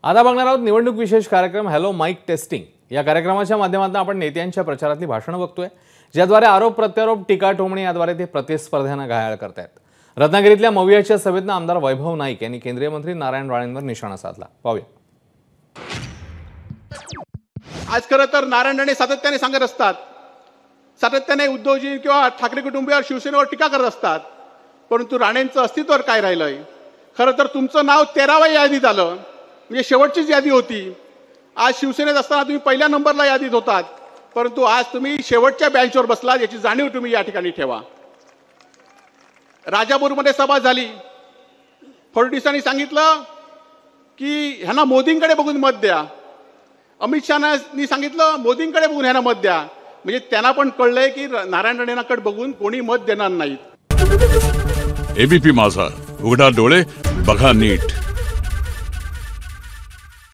आता बघणार आहोत निवडणूक विशेष कार्यक्रम हॅलो माईक टेस्टिंग। या कार्यक्रमाच्या माध्यमातून आपण नेत्यांच्या प्रचारातली भाषणं बघतोय, ज्याद्वारे आरोप प्रत्यारोप टीका टोमणी याद्वारे ते प्रतिस्पर्ध्यांना घायाळ करतायत। रत्नागिरीतल्या मवियाच्या सभेतनं आमदार वैभव नाईक यांनी केंद्रीय मंत्री नारायण राणेंवर निशाणा साधला। पाहूया। आज खरं तर नारायण राणे सातत्याने सांगत असतात, सातत्याने उद्धवजी किंवा ठाकरे कुटुंबियावर शिवसेनेवर टीका करत असतात, परंतु राणेंचं अस्तित्व काय राहिलंय? खरं तर तुमचं नाव 13व्या यादीत आलं, म्हणजे शेवटचीच यादी होती। आज शिवसेनेत असताना तुम्ही पहिल्या नंबरला यादीत होतात, परंतु आज तुम्ही शेवटच्या बेंचवर बसलात, याची जाणीव तुम्ही या ठिकाणी ठेवा। राजापूरमध्ये सभा झाली, फडणवीसांनी सांगितलं की ह्यांना मोदींकडे बघून मत द्या। अमित शहानी सांगितलं मोदींकडे बघून ह्यांना मत द्या, म्हणजे त्यांना पण कळलंय की नारायण राणेंकडे बघून कोणी मत देणार नाहीत। एबीपी माझा, उघडा डोळे बघा नीट।